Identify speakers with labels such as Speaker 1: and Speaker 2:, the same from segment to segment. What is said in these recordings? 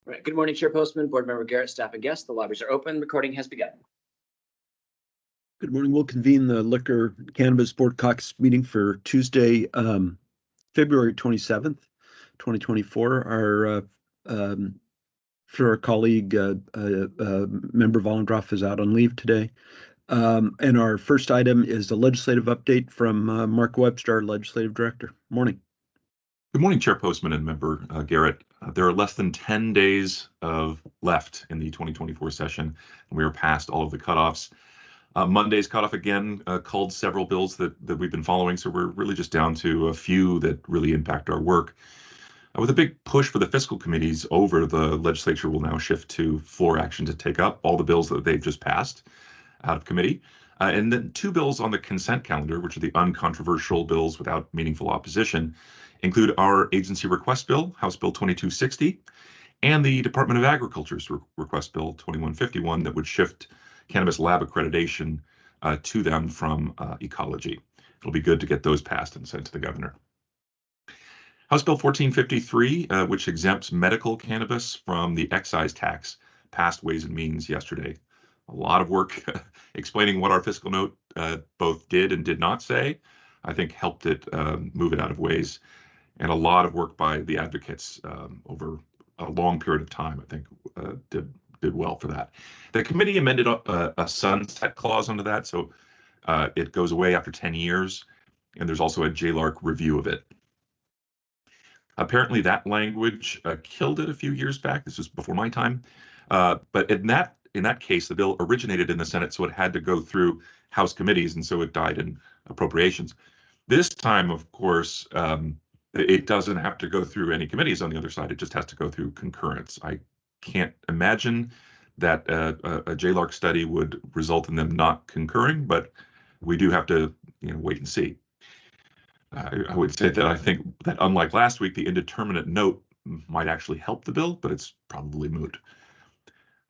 Speaker 1: All right. Good morning, Chair Postman, Board Member Garrett, staff and guests. The lobbies are open. Recording has begun.
Speaker 2: Good morning. We'll convene the Liquor Cannabis Board Caucus meeting for Tuesday, February 27th, 2024. Our colleague, Member Vollendroff is out on leave today. And our first item is the legislative update from Mark Webster, our Legislative Director. Morning.
Speaker 3: Good morning, Chair Postman and Member Garrett. There are less than 10 days left in the 2024 session, and we are past all of the cutoffs. Monday's cutoff again culled several bills that we've been following, so we're really just down to a few that really impact our work. With a big push for the fiscal committees over, the legislature will now shift to floor action to take up all the bills that they've just passed out of committee. And then two bills on the consent calendar, which are the uncontroversial bills without meaningful opposition, include our agency request bill, House Bill 2260, and the Department of Agriculture's request bill 2151 that would shift cannabis lab accreditation to them from ecology. It'll be good to get those passed and sent to the governor. House Bill 1453, which exempts medical cannabis from the excise tax, passed Ways and Means yesterday. A lot of work explaining what our fiscal note both did and did not say, I think helped it move it out of Ways. And a lot of work by the advocates over a long period of time, I think, did well for that. The committee amended a sunset clause under that, so it goes away after 10 years, and there's also a JLARC review of it. Apparently that language killed it a few years back. This was before my time, but in that case, the bill originated in the Senate, so it had to go through House committees, and so it died in appropriations. This time, of course, it doesn't have to go through any committees on the other side. It just has to go through concurrence. I can't imagine that a JLARC study would result in them not concurring, but we do have to wait and see. I would say that I think that unlike last week, the indeterminate note might actually help the bill, but it's probably moot.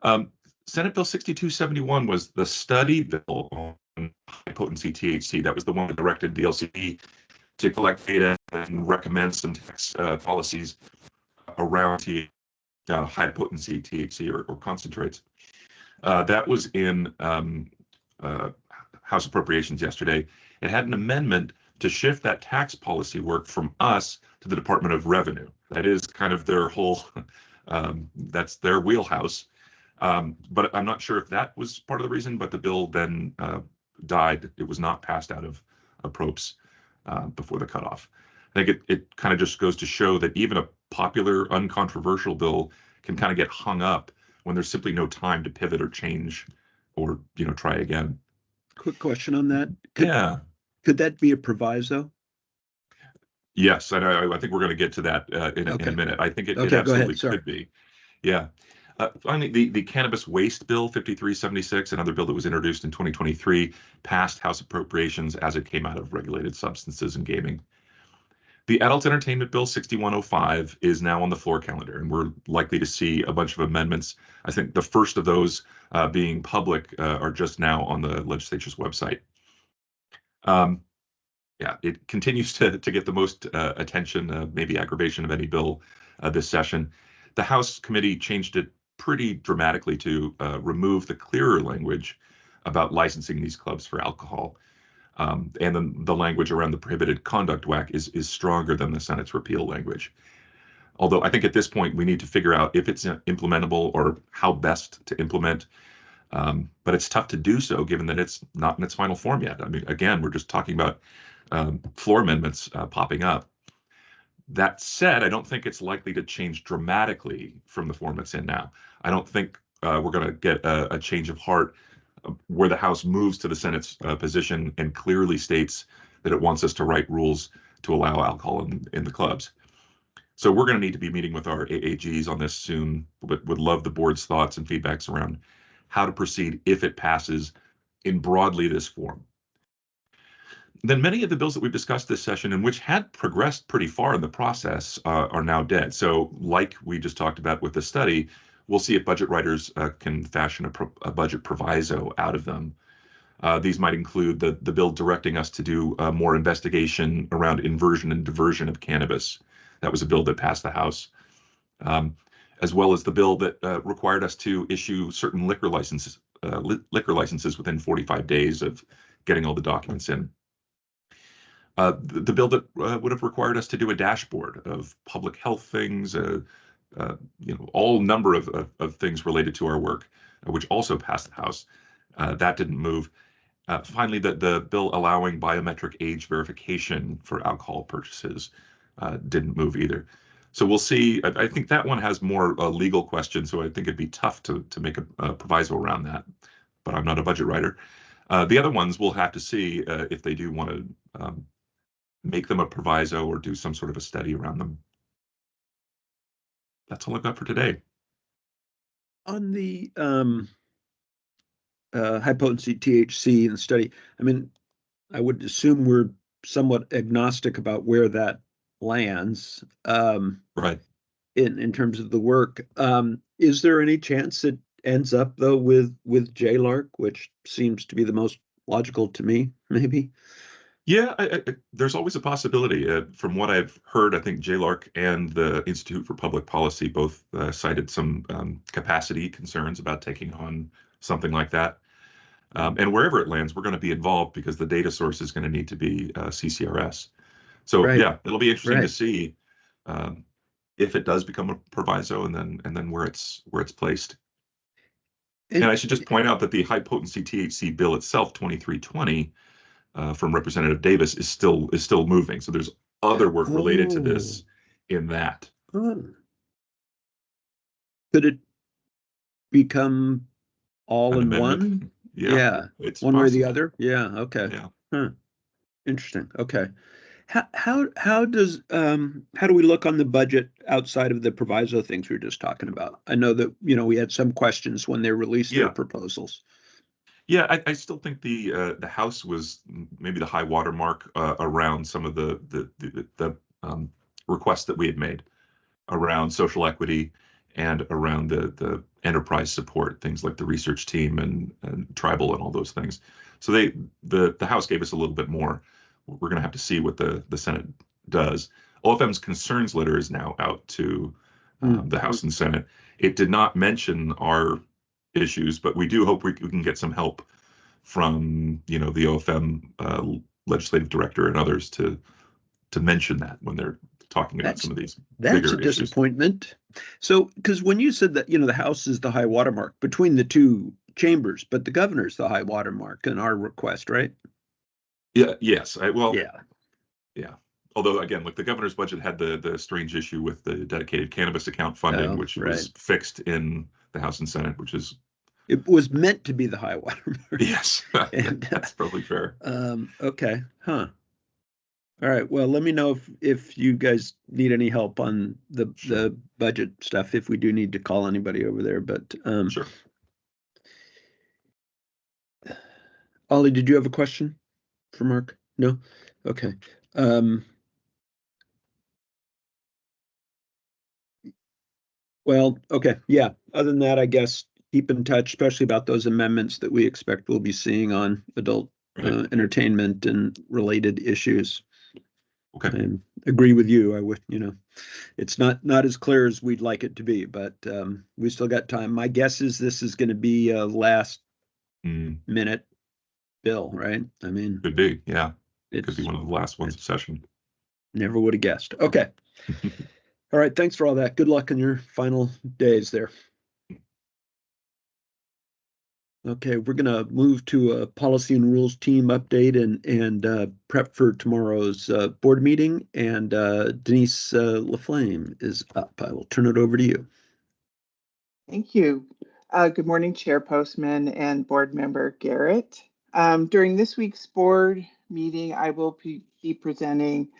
Speaker 3: Senate Bill 6271 was the study bill on high potency THC. That was the one that directed the LCB to collect data and recommend some tax policies around high potency THC or concentrates. That was in House Appropriations yesterday. It had an amendment to shift that tax policy work from us to the Department of Revenue. That is kind of their whole, that's their wheelhouse. But I'm not sure if that was part of the reason, but the bill then died. It was not passed out of appropes before the cutoff. I think it kind of just goes to show that even a popular, uncontroversial bill can kind of get hung up when there's simply no time to pivot or change or try again.
Speaker 2: Quick question on that. Could that be a proviso?
Speaker 3: Yes, and I think we're going to get to that in a minute. I think it absolutely could be. Yeah. Finally, the Cannabis Waste Bill 5376, another bill that was introduced in 2023, passed House Appropriations as it came out of regulated substances and gaming. The Adult Entertainment Bill 6105 is now on the floor calendar, and we're likely to see a bunch of amendments. I think the first of those being public are just now on the legislature's website. Yeah, it continues to get the most attention, maybe aggravation of any bill this session. The House committee changed it pretty dramatically to remove the clearer language about licensing these clubs for alcohol. And then the language around the prohibited conduct WAC is stronger than the Senate's repeal language. Although I think at this point we need to figure out if it's implementable or how best to implement. But it's tough to do so given that it's not in its final form yet. I mean, again, we're just talking about floor amendments popping up. That said, I don't think it's likely to change dramatically from the form it's in now. I don't think we're going to get a change of heart where the House moves to the Senate's position and clearly states that it wants us to write rules to allow alcohol in the clubs. So we're going to need to be meeting with our AAGs on this soon, but would love the board's thoughts and feedbacks around how to proceed if it passes in broadly this form. Then many of the bills that we've discussed this session and which had progressed pretty far in the process are now dead. So like we just talked about with the study, we'll see if budget writers can fashion a budget proviso out of them. These might include the bill directing us to do more investigation around inversion and diversion of cannabis. That was a bill that passed the House. as well as the bill that required us to issue certain liquor licenses within 45 days of getting all the documents in. The bill that would have required us to do a dashboard of public health things, all number of things related to our work, which also passed the House. That didn't move. Finally, the bill allowing biometric age verification for alcohol purchases didn't move either. So we'll see. I think that one has more legal questions, so I think it'd be tough to make a proviso around that. But I'm not a budget writer. The other ones we'll have to see if they do want to make them a proviso or do some sort of a study around them. That's all I've got for today.
Speaker 2: On the high potency THC in the study, I mean, I would assume we're somewhat agnostic about where that lands.
Speaker 3: Right.
Speaker 2: In terms of the work. Is there any chance it ends up though with JLARC, which seems to be the most logical to me, maybe?
Speaker 3: Yeah, there's always a possibility. From what I've heard, I think JLARC and the Institute for Public Policy both cited some capacity concerns about taking on something like that. And wherever it lands, we're going to be involved because the data source is going to need to be CCRS. So
Speaker 2: Right.
Speaker 3: yeah, it'll be interesting to
Speaker 2: Right.
Speaker 3: see if it does become a proviso and then where it's placed. And I should just point out that the high potency THC bill itself, 2320, from Representative Davis, is still moving. So there's other work related to this in that.
Speaker 2: Could it become all
Speaker 3: An
Speaker 2: in
Speaker 3: amendment?
Speaker 2: one?
Speaker 3: Yeah, it's
Speaker 2: one way or the
Speaker 3: possible.
Speaker 2: other. Yeah. Okay.
Speaker 3: Yeah.
Speaker 2: Huh. Interesting. Okay. How does how do we look on the budget outside of the proviso things we were just talking about? I know that we had some questions when they released their
Speaker 3: Yeah.
Speaker 2: proposals.
Speaker 3: Yeah, I still think the House was maybe the high water mark around some of the requests that we had made around social equity and around the enterprise support, things like the research team and tribal and all those things. So the House gave us a little bit more. We're going to have to see what the Senate does. OFM's concerns letter is now out to the House and Senate. It did not mention our issues, but we do hope we can get some help from the OFM legislative director and others to mention that when they're talking about some of these
Speaker 2: That's
Speaker 3: bigger
Speaker 2: a
Speaker 3: issues.
Speaker 2: disappointment. So, because when you said that, the House is the high watermark between the two chambers, but the governor's the high watermark in our request, right?
Speaker 3: Yeah. Yes.
Speaker 2: Yeah.
Speaker 3: Yeah. Although again, like the governor's budget had the strange issue with the dedicated cannabis account funding, which was fixed in the House and Senate, which is.
Speaker 2: It was meant to be the high watermark.
Speaker 3: Yes,
Speaker 2: and,
Speaker 3: that's probably fair.
Speaker 2: Okay. Huh. All right. Well, let me know if you guys need any help on the budget stuff, if we do need to call anybody over there. But
Speaker 3: sure.
Speaker 2: Ollie, did you have a question for Mark? No? Okay. Well, okay. Yeah. Other than that, I guess keep in touch, especially about those amendments that we expect we'll be seeing on adult entertainment and related issues.
Speaker 3: Okay.
Speaker 2: I agree with you. I would, it's not as clear as we'd like it to be, but we still got time. My guess is this is going to be a last minute bill, right? I mean,
Speaker 3: could be, yeah. It could be one of the last ones of session.
Speaker 2: Never would have guessed. Okay. All right. Thanks for all that. Good luck in your final days there. Okay, we're going to move to a policy and rules team update and prep for tomorrow's board meeting. And Denise Laflame is up. I will turn it over to you.
Speaker 4: Thank you. Good morning, Chair Postman and Board Member Garrett. During this week's board meeting, I will be presenting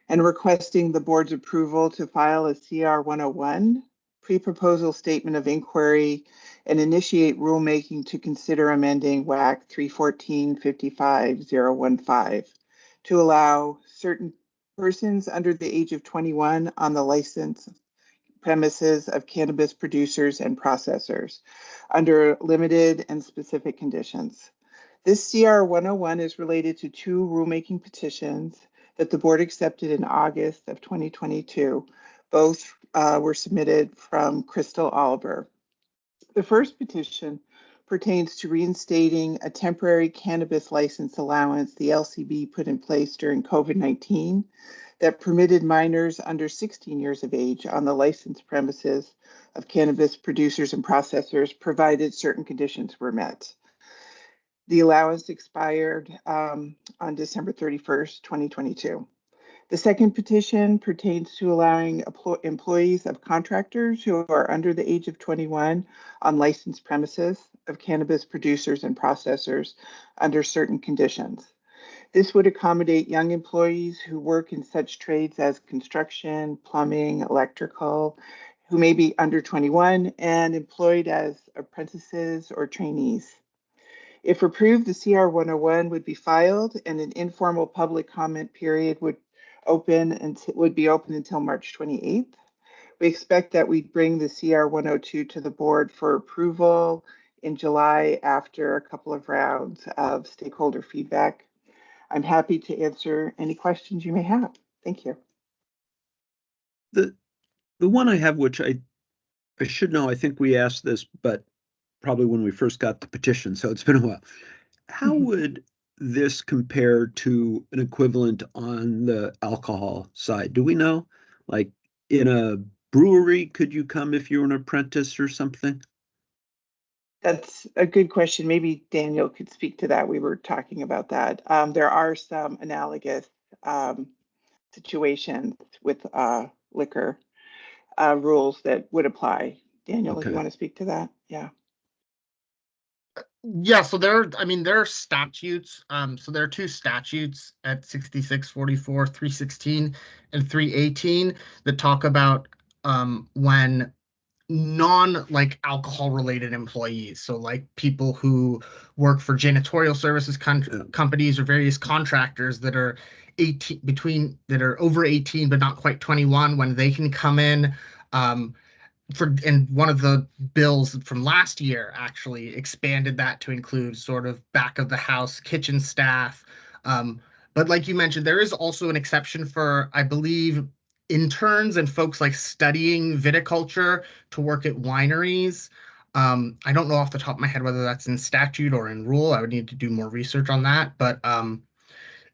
Speaker 4: and requesting the board's approval to file a CR 101 pre-proposal statement of inquiry and initiate rulemaking to consider amending WAC 314-55015 to allow certain persons under the age of 21 on the licensed premises of cannabis producers and processors under limited and specific conditions. This CR 101 is related to two rulemaking petitions that the board accepted in August of 2022, both were submitted from Crystal Oliver. The first petition pertains to reinstating a temporary cannabis license allowance the LCB put in place during COVID-19 that permitted minors under 16 years of age on the licensed premises of cannabis producers and processors, provided certain conditions were met. The allowance expired on December 31st, 2022. The second petition pertains to allowing employees of contractors who are under the age of 21 on licensed premises of cannabis producers and processors under certain conditions. This would accommodate young employees who work in such trades as construction, plumbing, electrical, who may be under 21 and employed as apprentices or trainees. If approved, the CR 101 would be filed and an informal public comment period would be open until March 28th. We expect that we'd bring the CR 102 to the board for approval in July after a couple of rounds of stakeholder feedback. I'm happy to answer any questions you may have. Thank you.
Speaker 2: The one I have, which I should know, I think we asked this, but probably when we first got the petition, so it's been a while. How would this compare to an equivalent on the alcohol side? Do we know? Like in a brewery, could you come if you were an apprentice or something?
Speaker 4: That's a good question. Maybe Daniel could speak to that. We were talking about that. There are some analogous situations with liquor rules that would apply. Daniel, if you want to speak to that. Yeah.
Speaker 5: Yeah, so there are statutes. So there are two statutes at 6644, 316, and 318 that talk about when alcohol related employees, so like people who work for janitorial services companies or various contractors that are over 18 but not quite 21, when they can come in. And one of the bills from last year actually expanded that to include sort of back of the house kitchen staff. But like you mentioned, there is also an exception for, I believe, interns and folks like studying viticulture to work at wineries. I don't know off the top of my head whether that's in statute or in rule. I would need to do more research on that. But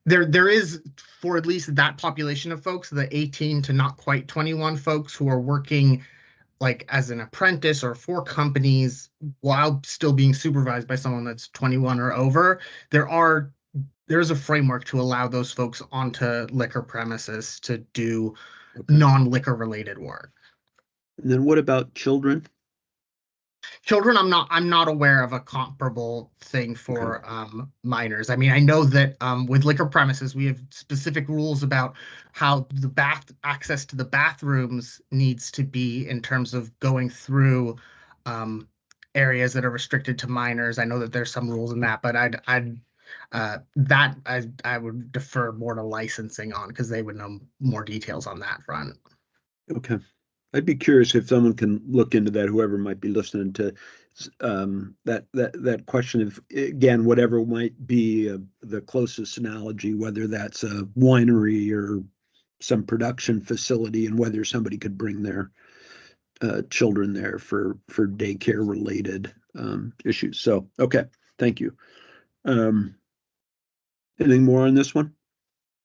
Speaker 5: there is, for at least that population of folks, the 18 to not quite 21 folks who are working like as an apprentice or for companies while still being supervised by someone that's 21 or over, there's a framework to allow those folks onto liquor premises to do non-liquor related work.
Speaker 2: And then what about children?
Speaker 5: Children, I'm not aware of a comparable thing for minors. I mean, I know that with liquor premises, we have specific rules about how the access to the bathrooms needs to be in terms of going through areas that are restricted to minors. I know that there's some rules in that, but I would defer more to licensing on, because they would know more details on that front.
Speaker 2: Okay. I'd be curious if someone can look into that, whoever might be listening to that question of, again, whatever might be the closest analogy, whether that's a winery or some production facility, and whether somebody could bring their children there for daycare related issues. So, okay, thank you. Anything more on this one?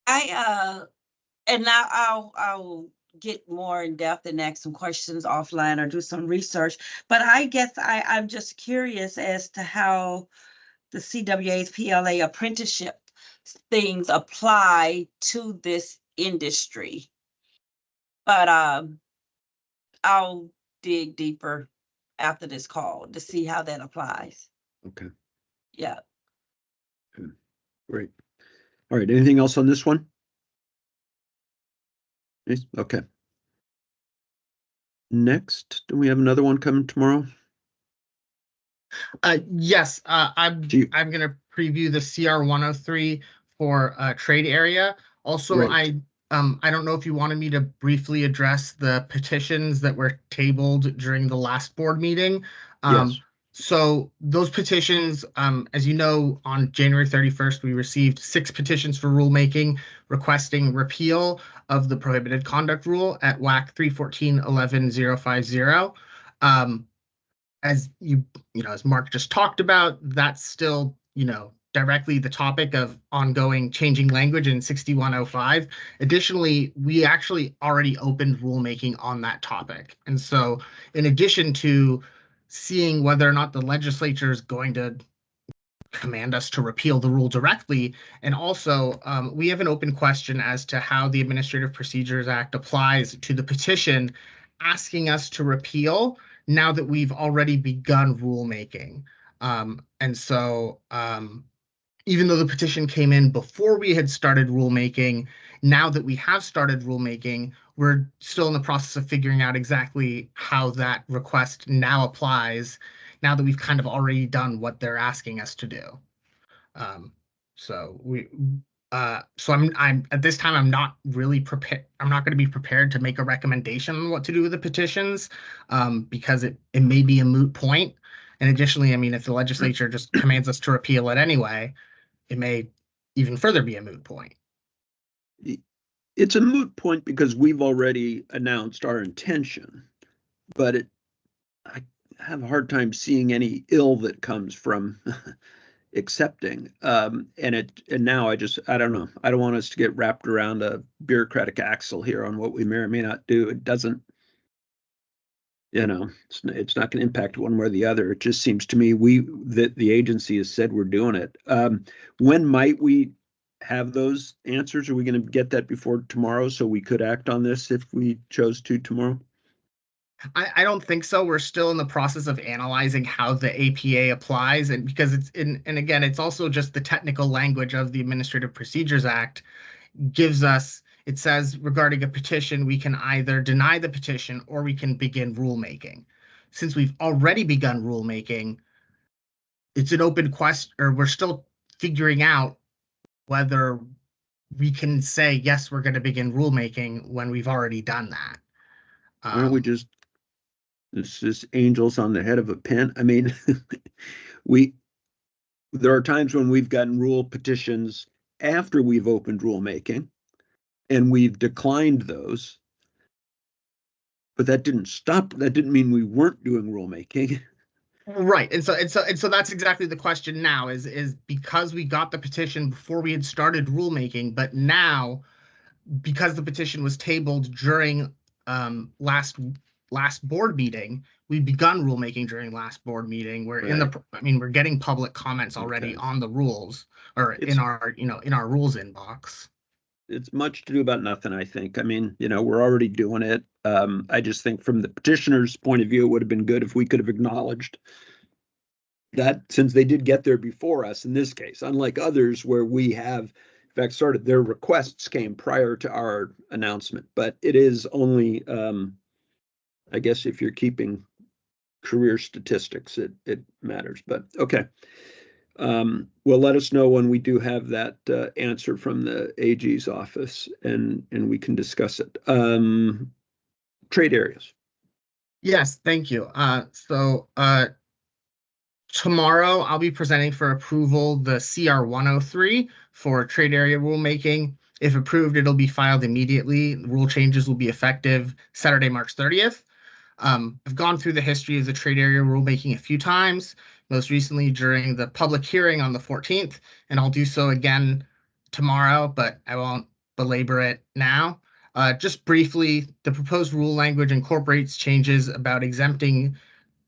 Speaker 6: And now I'll get more in depth and ask some questions offline or do some research. But I guess I'm just curious as to how the CWA's PLA apprenticeship things apply to this industry. But I'll dig deeper after this call to see how that applies.
Speaker 2: Okay.
Speaker 6: Yeah.
Speaker 2: Good. Great. All right. Anything else on this one? Okay. Next, do we have another one coming tomorrow?
Speaker 5: Yes, I'm going to preview the CR 103 for trade area. Also, right. I don't know if you wanted me to briefly address the petitions that were tabled during the last board meeting.
Speaker 2: Yes.
Speaker 5: So those petitions, as you know, on January 31st, we received 6 petitions for rulemaking requesting repeal of the prohibited conduct rule at WAC 314.11.050. As as Mark just talked about, that's still, directly the topic of ongoing changing language in 6105. Additionally, we actually already opened rulemaking on that topic. And so in addition to seeing whether or not the legislature is going to command us to repeal the rule directly, and also we have an open question as to how the Administrative Procedures Act applies to the petition asking us to repeal now that we've already begun rulemaking. And so even though the petition came in before we had started rulemaking, now that we have started rulemaking, we're still in the process of figuring out exactly how that request now applies, now that we've kind of already done what they're asking us to do. So I'm at this time, I'm not really prepared. I'm not going to be prepared to make a recommendation on what to do with the petitions, because it may be a moot point. And additionally, I mean, if the legislature just commands us to repeal it anyway, it may even further be a moot point.
Speaker 2: It's a moot point because we've already announced our intention, but I have a hard time seeing any ill that comes from accepting. And now I don't know. I don't want us to get wrapped around a bureaucratic axle here on what we may or may not do. It doesn't, it's not going to impact one way or the other. It just seems to me that the agency has said we're doing it. When might we have those answers? Are we going to get that before tomorrow so we could act on this if we chose to tomorrow?
Speaker 5: I don't think so. We're still in the process of analyzing how the APA applies, and because and again, it's also just the technical language of the Administrative Procedures Act it says regarding a petition, we can either deny the petition or we can begin rulemaking. Since we've already begun rulemaking, it's an open question, or we're still figuring out whether we can say, yes, we're going to begin rulemaking when we've already done that.
Speaker 2: Aren't we just, it's just angels on the head of a pen? I mean, there are times when we've gotten rule petitions after we've opened rulemaking, and we've declined those. But that didn't mean we weren't doing rulemaking.
Speaker 5: Right. And so that's exactly the question now is because we got the petition before we had started rulemaking, but now because the petition was tabled during last board meeting, we've begun rulemaking during last board meeting. We're getting public comments already on the rules, or in our rules inbox.
Speaker 2: It's much to do about nothing, I think. I mean, we're already doing it. I just think from the petitioner's point of view, it would have been good if we could have acknowledged that, since they did get there before us in this case, unlike others where we have, in fact, their requests came prior to our announcement. But it is only, I guess, if you're keeping career statistics, it matters. But okay. Well, let us know when we do have that answer from the AG's office, and we can discuss it. Trade areas.
Speaker 5: Yes, thank you. So tomorrow I'll be presenting for approval the CR 103 for trade area rulemaking. If approved, it'll be filed immediately. The rule changes will be effective Saturday, March 30th. I've gone through the history of the trade area rulemaking a few times, most recently during the public hearing on the 14th, and I'll do so again tomorrow, but I won't belabor it now. Just briefly, the proposed rule language incorporates changes about exempting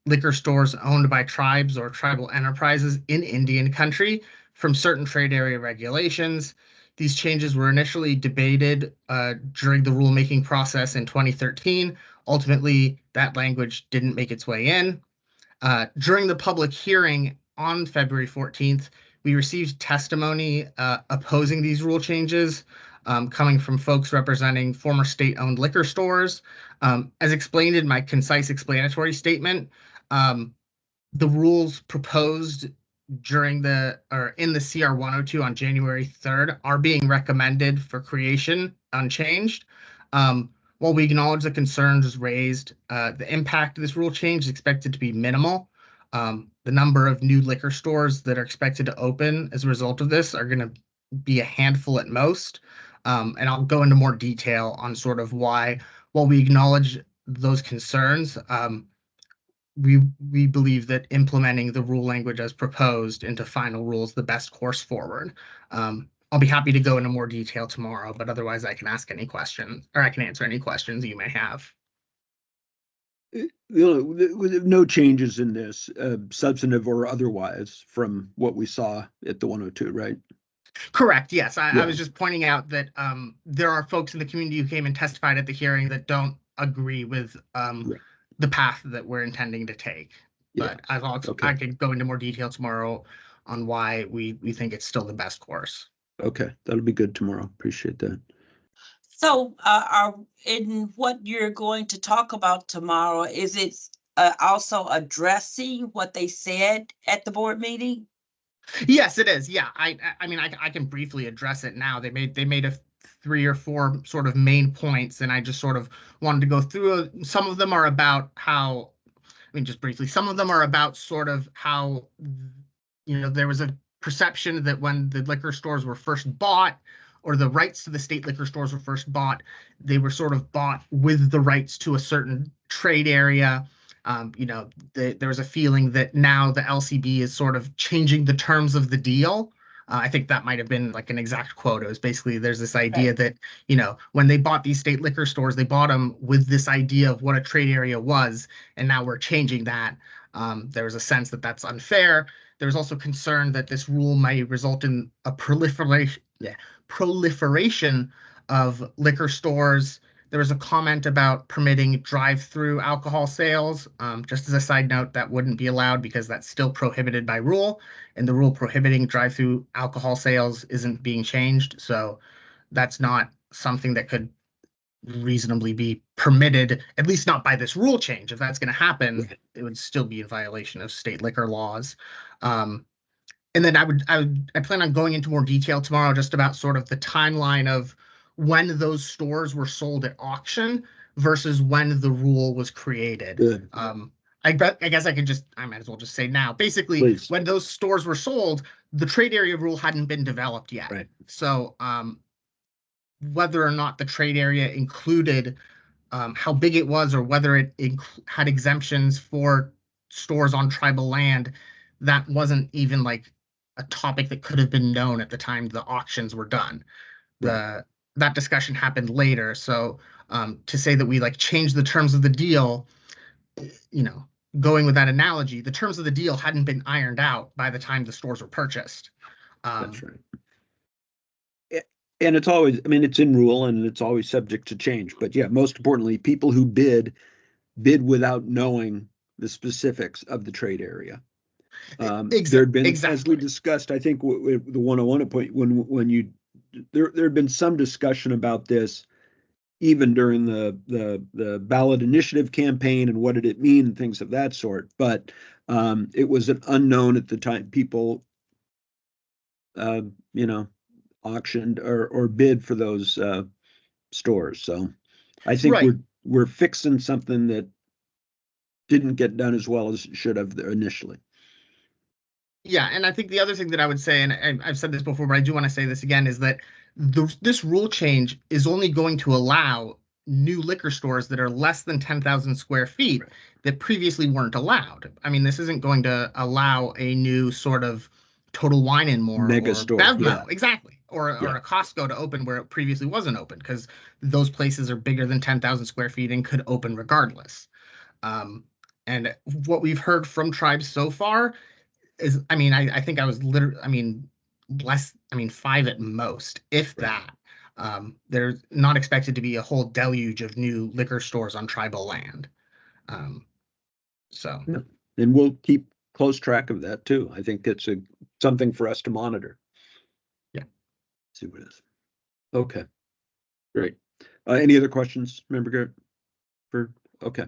Speaker 5: liquor stores owned by tribes or tribal enterprises in Indian country from certain trade area regulations. These changes were initially debated during the rulemaking process in 2013. Ultimately, that language didn't make its way in. During the public hearing on February 14th, we received testimony opposing these rule changes, coming from folks representing former state-owned liquor stores. As explained in my concise explanatory statement, the rules proposed in the CR 102 on January 3rd are being recommended for creation unchanged. While we acknowledge the concerns raised, the impact of this rule change is expected to be minimal. The the number of new liquor stores that are expected to open as a result of this are going to be a handful at most. And I'll go into more detail on sort of why, while we acknowledge those concerns, we believe that implementing the rule language as proposed into final rules the best course forward. I'll be happy to go into more detail tomorrow, but otherwise I can ask any questions, or I can answer any questions you may have.
Speaker 2: With no changes in this, substantive or otherwise, from what we saw at the 102, right?
Speaker 5: Correct. Yes. I
Speaker 2: Yeah.
Speaker 5: was just pointing out that there are folks in the community who came and testified at the hearing that don't agree with
Speaker 2: Right.
Speaker 5: the path that we're intending to take.
Speaker 2: Yeah.
Speaker 5: But I could go into more detail tomorrow on why we think it's still the best course.
Speaker 2: Okay, that'll be good tomorrow. Appreciate that.
Speaker 6: So, in what you're going to talk about tomorrow, is it also addressing what they said at the board meeting?
Speaker 5: Yes, it is. Yeah, I mean, I can briefly address it now. They made a 3 or 4 sort of main points, and I just sort of wanted to go through. Some of them are about how, I mean, just briefly, some of them are about sort of how, there was a perception that when the liquor stores were first bought, or the rights to the state liquor stores were first bought, they were sort of bought with the rights to a certain trade area. There was a feeling that now the LCB is sort of changing the terms of the deal. I think that might have been like an exact quote. It was basically, there's this idea that, when they bought these state liquor stores, they bought them with this idea of what a trade area was, and now we're changing that. There was a sense that that's unfair. There was also concern that this rule might result in a proliferation of liquor stores. There was a comment about permitting drive-through alcohol sales. Just as a side note, that wouldn't be allowed because that's still prohibited by rule, and the rule prohibiting drive-through alcohol sales isn't being changed. So that's not something that could reasonably be permitted, at least not by this rule change. If that's going to happen, it would still be in violation of state liquor laws. And then I plan on going into more detail tomorrow just about sort of the timeline of when those stores were sold at auction versus when the rule was created.
Speaker 2: Good.
Speaker 5: I guess I might as well just say now, basically,
Speaker 2: Please.
Speaker 5: when those stores were sold, the trade area rule hadn't been developed yet.
Speaker 2: Right.
Speaker 5: So whether or not the trade area included how big it was, or whether it had exemptions for stores on tribal land, that wasn't even like a topic that could have been known at the time the auctions were done.
Speaker 2: Right.
Speaker 5: That discussion happened later. So to say that we like changed the terms of the deal, going with that analogy, the terms of the deal hadn't been ironed out by the time the stores were purchased.
Speaker 2: That's right. And it's always, I mean, it's in rule and it's always subject to change. But yeah, most importantly, people who bid without knowing the specifics of the trade area. There had been, as we discussed, I think the 101 point, when there had been some discussion about this, even during the ballot initiative campaign and what did it mean, things of that sort. But it was an unknown at the time. People, auctioned or bid for those stores. So I think we're fixing something that didn't get done as well as it should have initially.
Speaker 5: Yeah, and I think the other thing that I would say, and I've said this before, but I do want to say this again, is that this rule change is only going to allow new liquor stores that are less than 10,000 square feet that previously weren't allowed. I mean, this isn't going to allow a new sort of Total Wine and More
Speaker 2: mega
Speaker 5: or
Speaker 2: store,
Speaker 5: BevMo, exactly, or a Costco to open where it previously wasn't open, because those places are bigger than 10,000 square feet and could open regardless. And what we've heard from tribes so far is, I mean, I think I was literally, I mean, 5 at most, if that. There's not expected to be a whole deluge of new liquor stores on tribal land. So.
Speaker 2: And we'll keep close track of that too. I think it's something for us to monitor.
Speaker 5: Yeah.
Speaker 2: See what it is. Okay. Great. Any other questions, Member Garrett? Okay.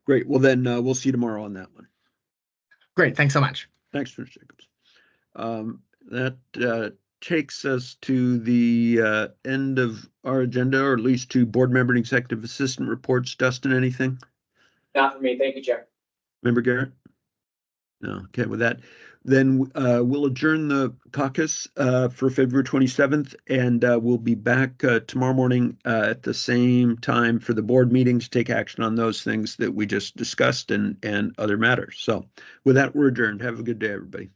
Speaker 2: Great. Well, then we'll see you tomorrow on that one.
Speaker 5: Great. Thanks so much.
Speaker 2: Thanks, Mr. Jacobs. That takes us to the end of our agenda, or at least to board member and executive assistant reports. Dustin, anything?
Speaker 1: Not for me. Thank you, Chair.
Speaker 2: Member Garrett? No. Okay, with that, then we'll adjourn the caucus for February 27th, and we'll be back tomorrow morning at the same time for the board meeting to take action on those things that we just discussed and other matters. So with that, we're adjourned. Have a good day, everybody.